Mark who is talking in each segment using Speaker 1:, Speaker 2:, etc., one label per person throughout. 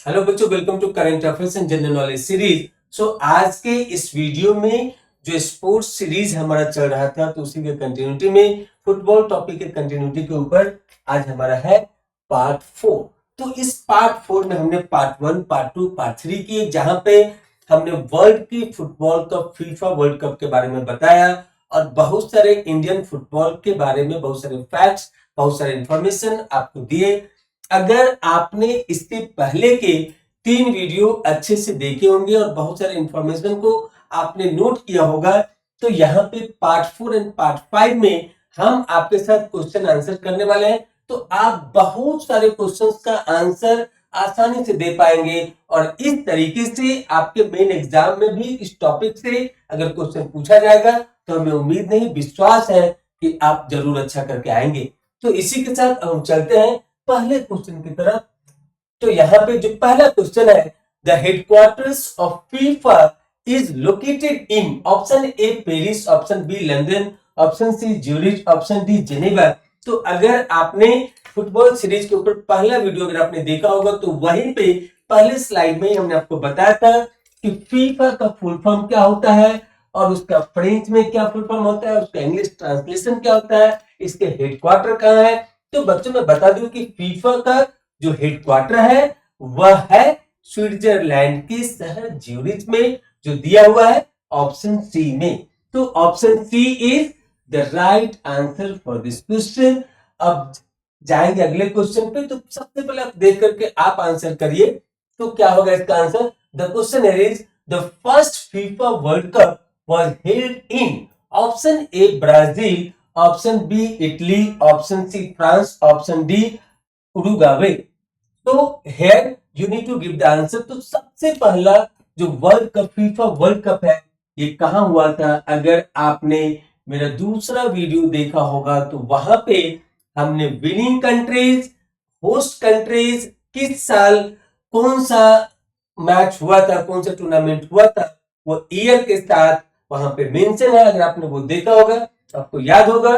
Speaker 1: Hello बच्चों, welcome to current affairs and general knowledge series. आज के इस वीडियो में जो स्पोर्ट्स सीरीज हमारा चल रहा था, तो उसी के कंटिन्यूटी में फुटबॉल टॉपिक के कंटिन्यूटी के ऊपर आज हमारा है पार्ट 4। तो इस पार्ट 4 में हमने पार्ट 1, पार्ट 2, पार्ट 3 किए, जहां पे हमने वर्ल्ड की football cup, FIFA world cup के बारे में बताया और बहुत सारे इंडियन फुटबॉल के बारे में बहुत सारे फैक्ट्स, बहुत सारे इंफॉर्मेशन आपको दिए। अगर आपने इससे पहले के 3 वीडियो अच्छे से देखे होंगे और बहुत सारे इंफॉर्मेशन को आपने नोट किया होगा, तो यहाँ पे पार्ट 4 एंड पार्ट 5 में हम आपके साथ क्वेश्चन आंसर करने वाले हैं। तो आप बहुत सारे क्वेश्चंस का आंसर आसानी से दे पाएंगे और इस तरीके से आपके मेन एग्जाम में भी इस टॉपिक से अगर क्वेश्चन पूछा जाएगा तो हमें उम्मीद नहीं, विश्वास है कि आप जरूर अच्छा करके आएंगे। तो इसी के साथ हम चलते हैं पहले क्वेश्चन की तरफ। तो यहाँ पे जो पहला क्वेश्चन है, the headquarters of FIFA is located in option A Paris, option B London, option C Zurich, option D Geneva. तो अगर आपने फुटबॉल सीरीज के ऊपर पहला वीडियो अगर आपने देखा होगा, तो वहीं पे पहले स्लाइड में हमने आपको बताया था कि फीफा का फुल फॉर्म क्या होता है और उसका फ्रेंच में क्या फुल फॉर्म होता है, उसका इंग्लिश ट्रांसलेशन क्या होता है, इसके हेडक्वार्टर कहाँ है। तो बच्चों मैं बता दूं कि फीफा का जो हेडक्वार्टर है वह है स्विट्जरलैंड के शहर ज्यूरिच में, जो दिया हुआ है ऑप्शन सी में। तो option C is the right answer for this question. अब जाएंगे अगले क्वेश्चन पे। तो सबसे पहले आप देख करके आप आंसर करिए, तो क्या होगा इसका answer. The question is the first FIFA world Cup was held in option A Brazil, option B Italy, option C France, option D Uruguay. तो here you need to give the answer. तो सबसे पहला जो World Cup, FIFA world Cup है, ये कहां हुआ था। अगर आपने मेरा दूसरा वीडियो देखा होगा तो वहां पे हमने विनिंग कंट्रीज, होस्ट कंट्रीज, किस साल कौन सा मैच हुआ था, कौन सा टूर्नामेंट हुआ था, वो ईयर के साथ वहां पे मेंशन है। अगर आपने वो देखा होगा तो आपको याद होगा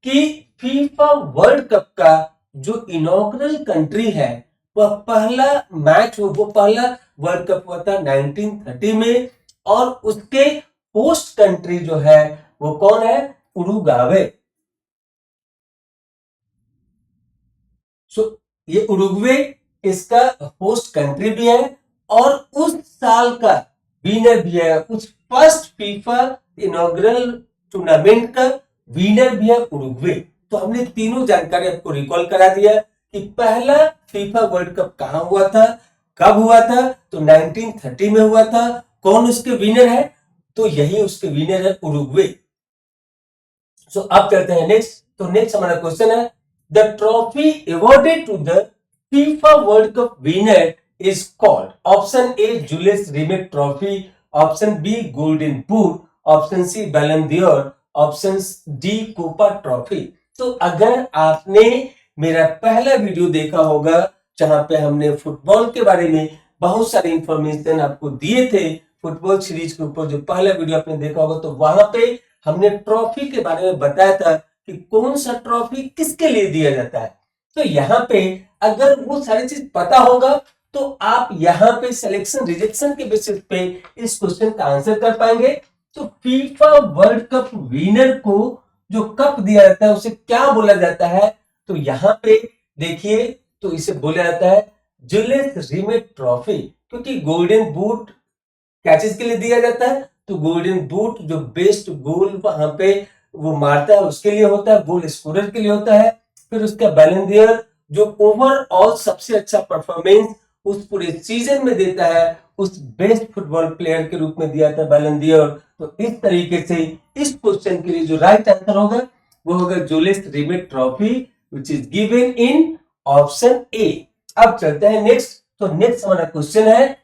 Speaker 1: कि फीफा वर्ल्ड कप का जो इनॉग्रल कंट्री है, वह पहला मैच, वो पहला वर्ल्ड कप हुआ था 1930 में, और उसके होस्ट कंट्री जो है वो कौन है, उरुग्वे। सो ये उरुग्वे इसका होस्ट कंट्री भी है और उस साल का विनर भी है, उस फर्स्ट फीफा इनॉग्रल टूर्नामेंट का विनर भी है उरुग्वे। तो हमने तीनों जानकारी आपको रिकॉल करा दिया कि पहला फीफा वर्ल्ड कप कहां हुआ था, कब हुआ था। तो 1930 में हुआ था। कौन उसके विनर है, तो यही उसके विनर है उरुग्वे। सो अब चलते हैं नेक्स्ट। तो नेक्स्ट हमारा क्वेश्चन है, the trophy awarded to the FIFA world Cup winner is called. Option A Julius Rimet trophy, option B golden boot, option C Ballon d'Or, option D Copa trophy. तो अगर आपने मेरा पहला video देखा होगा जहां पे हमने फुटबॉल के बारे में बहुत सारी इंफॉर्मेशन आपको दिए थे, फुटबॉल सीरीज के ऊपर जो पहला वीडियो आपने देखा होगा, तो वहां पे हमने ट्रॉफी के बारे में बताया था कि कौन सा ट्रॉफी किसके लिए दिया जाता है। तो यहाँ पे अगर वो सारी चीज पता होगा तो आप यहाँ पे सिलेक्शन रिजेक्शन के बेसिस पे इस क्वेश्चन का आंसर कर पाएंगे। तो फीफा वर्ल्ड कप विनर को जो कप दिया जाता है उसे क्या बोला जाता है, तो यहाँ पे देखिए, तो इसे बोला जाता है जूलियस रिमेट ट्रॉफी। क्योंकि गोल्डन बूट क्या चीज के लिए दिया जाता है, तो गोल्डन बूट जो बेस्ट गोल वहां पे वो मारता है उसके लिए होता है, गोल स्कोरर के लिए होता है। फिर उसका बैलन d'Or जो ओवरऑल सबसे अच्छा परफॉर्मेंस उस पूरे सीजन में देता है, उस बेस्ट फुटबॉल प्लेयर के रूप में दिया था बैलन d'Or। तो इस तरीके से इस क्वेश्चन के लिए जो राइट आंसर होगा वो होगा Julius Rimet trophy, which is given in option ए। अब चलते हैं नेक्स्ट। तो नेक्स्ट हमारा क्वेश्चन है,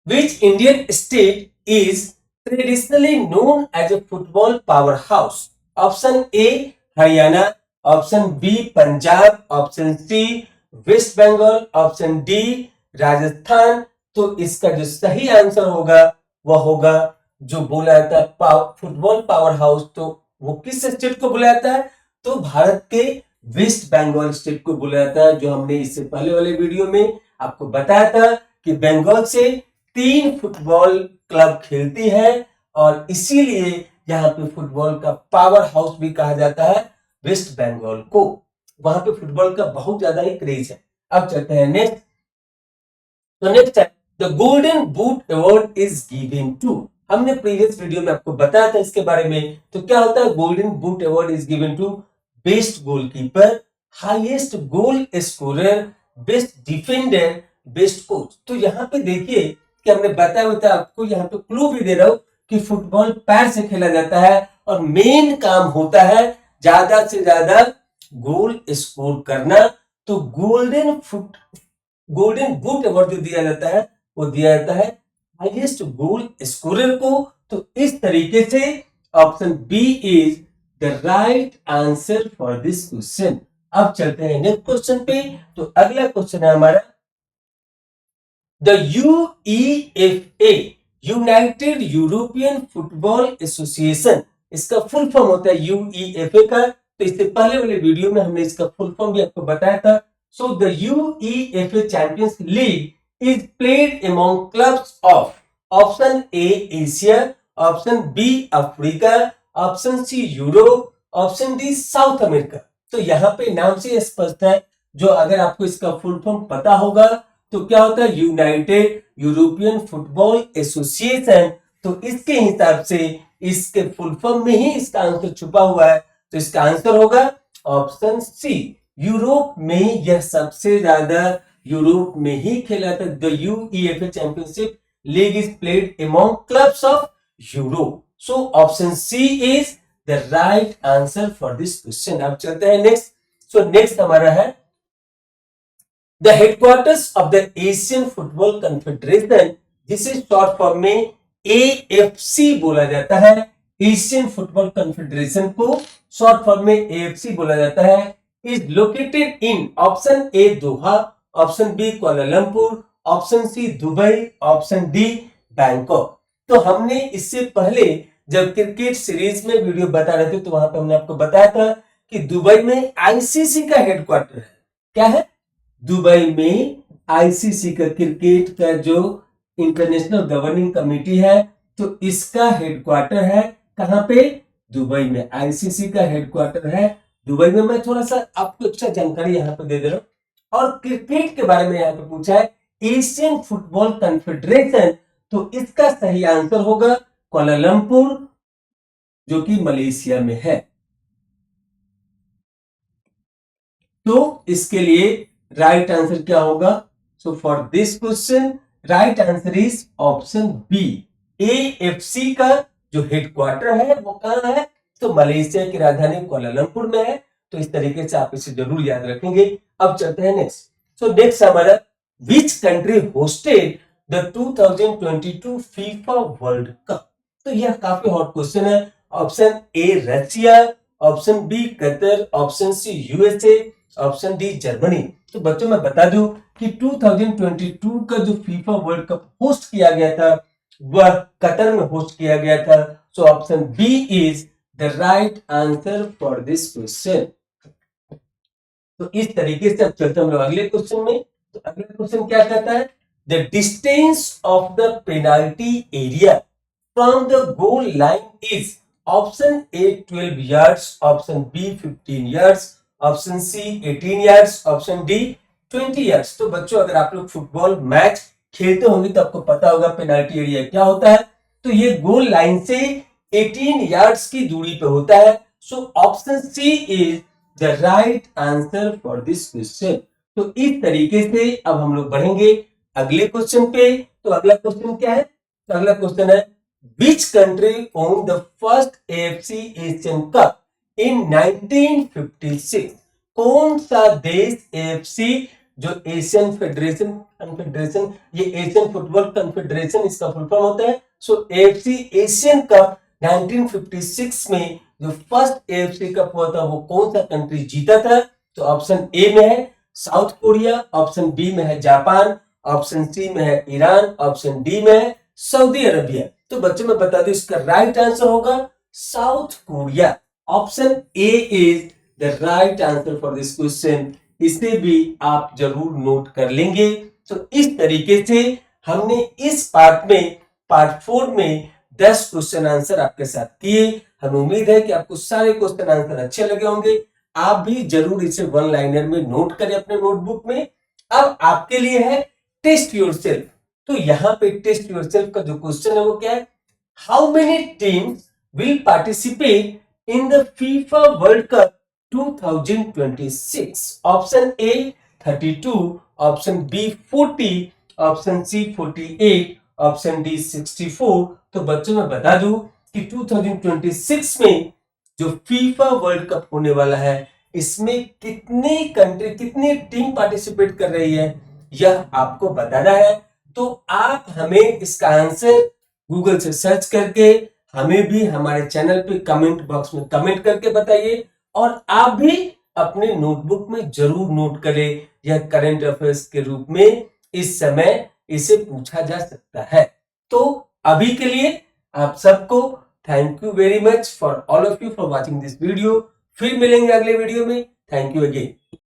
Speaker 1: which Indian state is traditionally known as a football powerhouse? Option A Haryana, option B Punjab, option C West Bengal, option D Rajasthan. तो इसका जो सही आंसर होगा वह होगा जो बोला जाता है फुटबॉल पावर हाउस। तो वो किस स्टेट को बोला जाता है, तो भारत के वेस्ट बंगाल स्टेट को बोला जाता है, जो हमने इससे पहले वाले वीडियो में आपको बताया था कि बंगाल से 3 फुटबॉल क्लब खेलती है और इसीलिए यहाँ पे फुटबॉल का पावर हाउस भी कहा जाता है वेस्ट बंगाल को। वहां पे फुटबॉल का बहुत ज्यादा ही क्रेज है। अब चलते हैं नेक्स्ट। तो नेक्स्ट है the golden boot award is given to. हमने प्रीवियस वीडियो में आपको बताया था इसके बारे में। तो क्या होता है golden boot award is given to best goalkeeper, highest goal scorer, best defender, best coach. तो यहाँ पे देखिए कि हमने बताया होता है, आपको यहाँ पे क्लू भी दे रहा हूं कि फुटबॉल पैर से खेला जाता है और मेन काम होता है ज्यादा से ज्यादा गोल स्कोर करना। तो गोल्डन बूट अवार्ड जो दिया जाता है वो दिया जाता है हाईएस्ट गोल स्कोरर को। तो इस तरीके से option B is the right answer for this question. अब चलते हैं नेक्स्ट क्वेश्चन पे। तो अगला क्वेश्चन है हमारा the UEFA, United European football association, इसका फुल फॉर्म होता है यूईएफए का। तो इससे पहले वाले वीडियो में हमने इसका फुल फॉर्म भी आपको बताया था। So the UEFA Champions League is played among clubs of option A Asia, option B Africa, option C Europe, option D South America. तो यहाँ पे नाम से स्पष्ट है, जो अगर आपको इसका फुल फॉर्म पता होगा तो क्या होता है यूनाइटेड यूरोपियन फुटबॉल एसोसिएशन। तो इसके हिसाब से इसके फुल फॉर्म में ही इसका आंसर छुपा हुआ है। तो इसका आंसर होगा ऑप्शन सी, यूरोप में यह सबसे ज्यादा यूरोप में ही खेला था। The UEFA championship league is played among clubs of Europe. So option C is the right answer for this question. अब चलते हैं नेक्स्ट। सो नेक्स्ट हमारा है the headquarters of the Asian Football Confederation, जिसे शॉर्ट फॉर्म में AFC बोला जाता है। एशियन फुटबॉल कन्फेडरेशन को शॉर्ट फॉर्म में एएफसी बोला जाता है। Is located in option A Doha, option B Kuala Lumpur, option C Dubai, option D Bangkok. तो हमने इससे पहले जब क्रिकेट सीरीज में वीडियो बता रहे थे तो वहां पे हमने आपको बताया था कि दुबई में आईसीसी का हेडक्वार्टर है। क्या है? दुबई में आईसीसी का, क्रिकेट का जो इंटरनेशनल गवर्निंग कमेटी है, तो इसका हेडक्वार्टर है कहां पे? दुबई में। आईसीसी का हेडक्वार्टर है दुबई में। मैं थोड़ा सा आपको एक्स्ट्रा जानकारी यहाँ पे दे दे रहा हूं। और क्रिकेट के बारे में यहाँ पे पूछा है एशियन फुटबॉल कन्फेडरेशन, तो इसका सही आंसर होगा कुआलालंपुर, जो कि मलेशिया में है। तो इसके लिए राइट आंसर क्या होगा? So for this question right answer is option B, AFC का जो हेडक्वार्टर है वो कहां है? तो मलेशिया की राजधानी कुआलालंपुर में है। तो इस तरीके से आप इसे जरूर याद रखेंगे। अब चलते हैं नेक्स्ट। सो नेक्स्ट हमारा which country hosted the 2022 FIFA world Cup. तो यह काफी हॉट क्वेश्चन है। Option A Russia, option B Qatar, option C USA, option D Germany. तो बच्चों मैं बता दूं कि 2022 का जो फीफा वर्ल्ड कप होस्ट किया गया था वह कतर में होस्ट किया गया था। So option B is the right answer for this question. तो इस तरीके से अब चलते हम लोग अगले क्वेश्चन में। तो अगला क्वेश्चन क्या कहता है? The distance of the penalty area from the goal line is option A 12 yards, option B 15 yards, option C 18 yards, option D 20 yards. तो बच्चों अगर आप लोग फुटबॉल मैच खेलते होंगे तो आपको पता होगा पेनाल्टी एरिया क्या होता है। तो ये गोल लाइन से 18 यार्ड्स की दूरी पे होता है। So option C is the right answer for this question. तो इस तरीके से अब हम लोग बढ़ेंगे अगले क्वेश्चन पे। तो अगला क्वेश्चन क्या है? तो अगला क्वेश्चन है which country won the first AFC Asian Cup in 1956। कौन सा देश एएफसी जो एशियन फेडरेशन कन्फेडरेशन, ये एशियन फुटबॉल कन्फेडरेशन इसका फुल फॉर्म होता है। सो एएफसी एशियन कप 1956 में जो फर्स्ट एएफसी कप हुआ था वो कौन सा कंट्री जीता था? तो ऑप्शन ए में है साउथ कोरिया, ऑप्शन बी में है जापान, ऑप्शन सी में है ईरान, ऑप्शन डी में है सऊदी अरबिया। तो बच्चों में बता दूं इसका राइट आंसर होगा south Korea. Option A is the right answer for this question. इसे भी आप जरूर नोट कर लेंगे। तो इस तरीके से हमने इस पार्ट 4 में 10 क्वेश्चन आंसर आपके साथ किए। हमें उम्मीद है कि आपको सारे क्वेश्चन आंसर अच्छे लगे होंगे। आप भी जरूर इसे वन लाइनर में नोट करें अपने नोटबुक में। अब आपके लिए है टेस्ट योरसेल्फ। तो यहाँ पे टेस्ट योरसेल्फ का जो क्वेश्चन है वो क्या है, how many teams will participate in the FIFA world cup 2026? Option A 32, option B 40, option C 48, option D 64। तो बच्चों मैं बता दूं कि 2026 में जो फीफा वर्ल्ड कप होने वाला है, इसमें कितनी कंट्री, कितनी टीम पार्टिसिपेट कर रही है, यह आपको बताना है। तो आप हमें इसका आंसर गूगल से सर्च करके हमें भी हमारे चैनल पे कमेंट बॉक्स में कमेंट करके बताइए, और आप भी अपने नोटबुक में जरूर नोट करें। यह करंट अफेयर्स के रूप में इस समय इसे पूछा जा सकता है। तो अभी के लिए आप सबको thank you very much for all of you for watching this video. फिर मिलेंगे अगले वीडियो में। Thank you again.